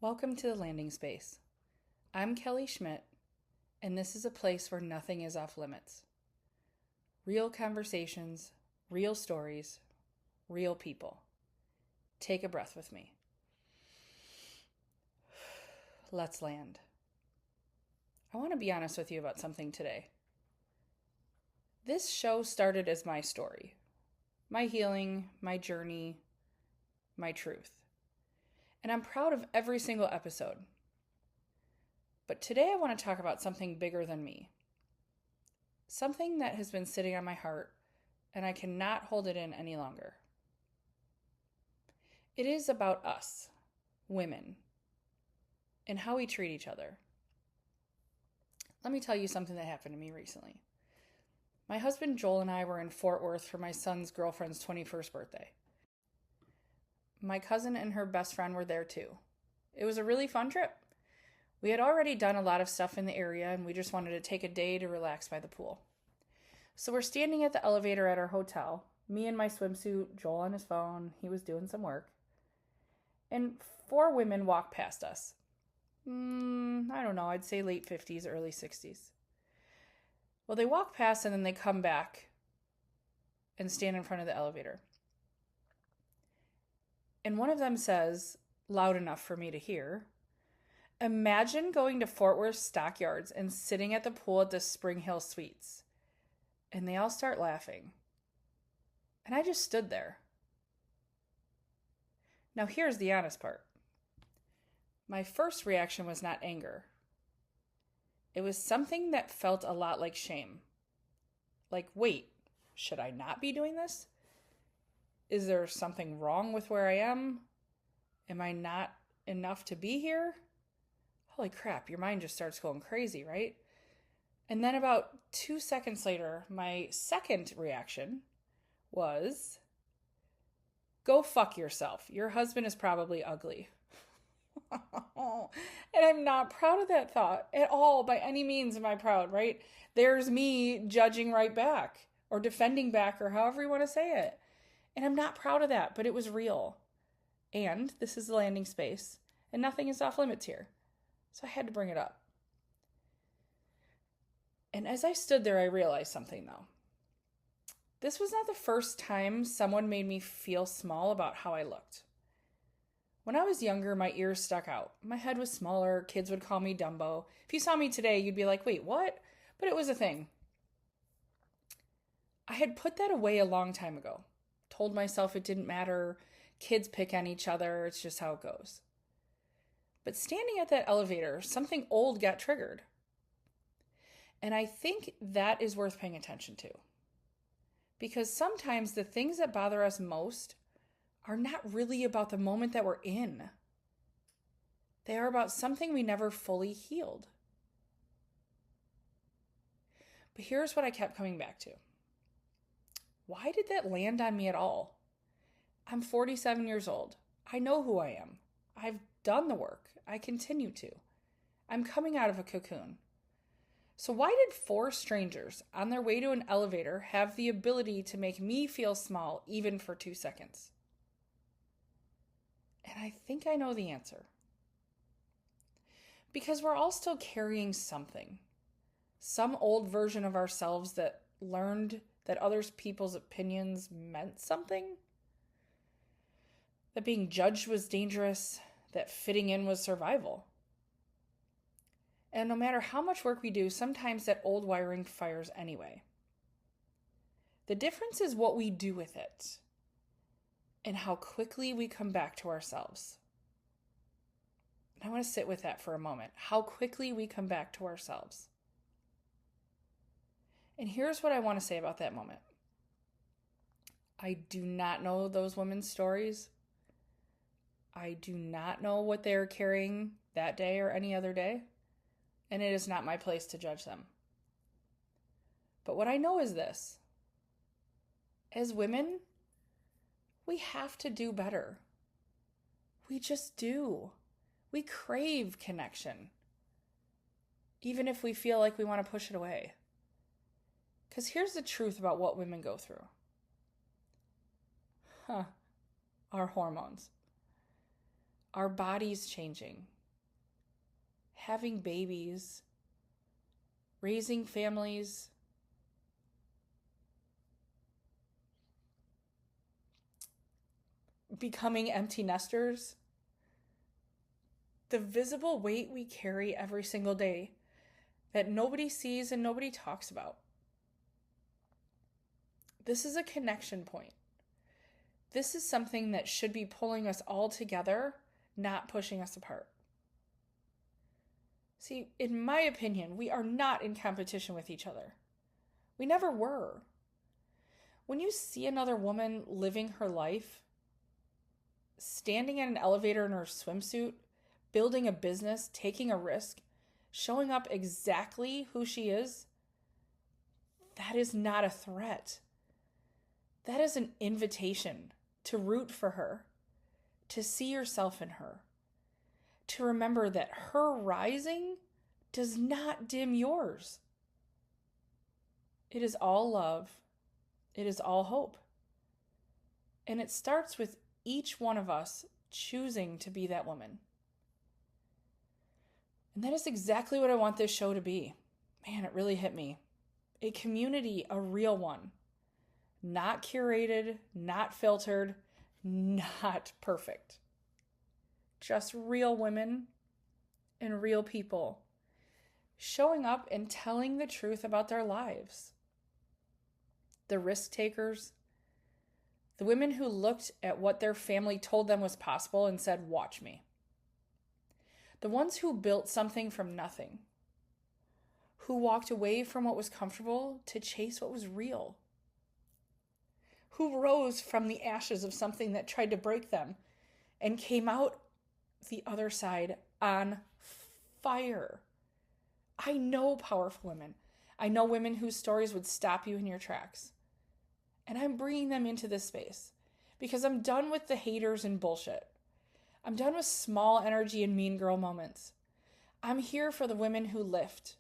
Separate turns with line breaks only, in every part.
Welcome to the landing space. I'm Kelly Schmidt, and this is a place where nothing is off limits. Real conversations, real stories, real people. Take a breath with me. Let's land. I want to be honest with you about something today. This show started as my story, my healing, my journey, my truth. And I'm proud of every single episode. But today I want to talk about something bigger than me. Something that has been sitting on my heart, and I cannot hold it in any longer. It is about us, women, and how we treat each other. Let me tell you something that happened to me recently. My husband Joel and I were in Fort Worth for my son's girlfriend's 21st birthday. My cousin and her best friend were there too. It was a really fun trip. We had already done a lot of stuff in the area and we just wanted to take a day to relax by the pool. So we're standing at the elevator at our hotel, me in my swimsuit, Joel on his phone, he was doing some work. And 4 women walk past us. I don't know, I'd say late 50s, early 60s. Well, they walk past and then they come back and stand in front of the elevator. And one of them says, loud enough for me to hear, "Imagine going to Fort Worth Stockyards and sitting at the pool at the Spring Hill Suites." And they all start laughing. And I just stood there. Now here's the honest part. My first reaction was not anger. It was something that felt a lot like shame. Like, wait, should I not be doing this? Is there something wrong with where I am? Am I not enough to be here? Holy crap, your mind just starts going crazy, right? And then about 2 seconds later, my second reaction was, go fuck yourself. Your husband is probably ugly. And I'm not proud of that thought at all. By any means am I proud, right? There's me judging right back or defending back or however you want to say it. And I'm not proud of that, but it was real. And this is the landing space, and nothing is off limits here. So I had to bring it up. And as I stood there, I realized something though. This was not the first time someone made me feel small about how I looked. When I was younger, my ears stuck out. My head was smaller. Kids would call me Dumbo. If you saw me today, you'd be like, wait, what? But it was a thing. I had put that away a long time ago. Told myself it didn't matter. Kids pick on each other. It's just how it goes. But standing at that elevator, something old got triggered. And I think that is worth paying attention to. Because sometimes the things that bother us most are not really about the moment that we're in. They are about something we never fully healed. But here's what I kept coming back to. Why did that land on me at all? I'm 47 years old. I know who I am. I've done the work. I continue to. I'm coming out of a cocoon. So why did 4 strangers on their way to an elevator have the ability to make me feel small even for 2 seconds? And I think I know the answer. Because we're all still carrying something. Some old version of ourselves that learned that other people's opinions meant something. That being judged was dangerous. That fitting in was survival. And no matter how much work we do, sometimes that old wiring fires anyway. The difference is what we do with it and how quickly we come back to ourselves. And I want to sit with that for a moment. How quickly we come back to ourselves. And here's what I want to say about that moment. I do not know those women's stories. I do not know what they're carrying that day or any other day. And it is not my place to judge them. But what I know is this. As women, we have to do better. We just do. We crave connection. Even if we feel like we want to push it away. Because here's the truth about what women go through. Our hormones. our bodies changing, having babies, raising families, becoming empty nesters. The visible weight we carry every single day that nobody sees and nobody talks about. This is a connection point. This is something that should be pulling us all together, not pushing us apart. See, in my opinion, we are not in competition with each other. We never were. When you see another woman living her life, standing in an elevator in her swimsuit, building a business, taking a risk, showing up exactly who she is, that is not a threat. That is an invitation to root for her, to see yourself in her, to remember that her rising does not dim yours. It is all love. It is all hope. And it starts with each one of us choosing to be that woman. And that is exactly what I want this show to be. Man, it really hit me. A community, a real one. Not curated, not filtered, not perfect. Just real women and real people showing up and telling the truth about their lives. The risk takers, the women who looked at what their family told them was possible and said, "Watch me." The ones who built something from nothing, who walked away from what was comfortable to chase what was real, who rose from the ashes of something that tried to break them and came out the other side on fire. I know powerful women. I know women whose stories would stop you in your tracks. And I'm bringing them into this space because I'm done with the haters and bullshit. I'm done with small energy and mean girl moments. I'm here for the women who lift,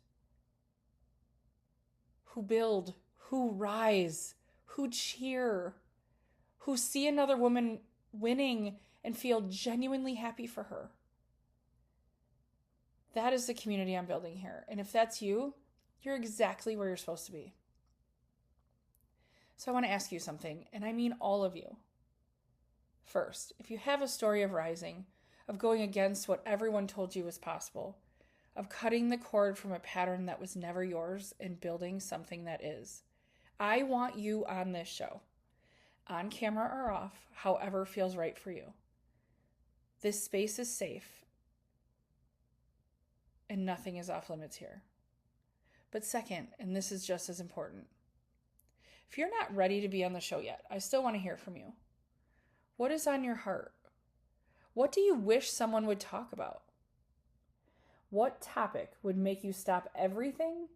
who build, who rise, who cheer, who see another woman winning and feel genuinely happy for her. That is the community I'm building here. And if that's you, you're exactly where you're supposed to be. So I want to ask you something, and I mean all of you. First, if you have a story of rising, of going against what everyone told you was possible, of cutting the cord from a pattern that was never yours and building something that is, I want you on this show, on camera or off, however feels right for you. This space is safe, and nothing is off limits here. But second, and this is just as important, if you're not ready to be on the show yet, I still want to hear from you. What is on your heart? What do you wish someone would talk about? What topic would make you stop everything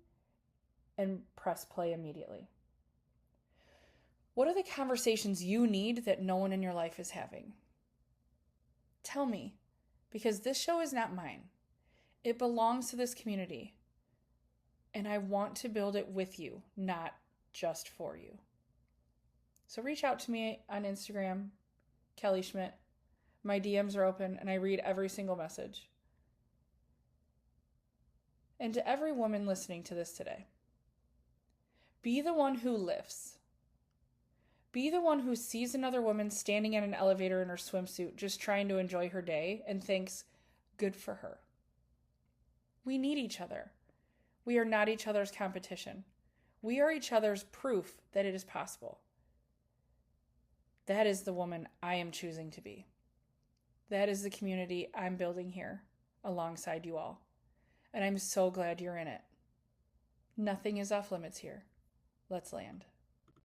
and press play immediately? What are the conversations you need that no one in your life is having? Tell me, because this show is not mine. It belongs to this community, and I want to build it with you, not just for you. So reach out to me on Instagram, Kelly Schmidt. My DMs are open, and I read every single message. And to every woman listening to this today, be the one who lifts. Be the one who sees another woman standing in an elevator in her swimsuit just trying to enjoy her day and thinks, good for her. We need each other. We are not each other's competition. We are each other's proof that it is possible. That is the woman I am choosing to be. That is the community I'm building here alongside you all. And I'm so glad you're in it. Nothing is off limits here. Let's land.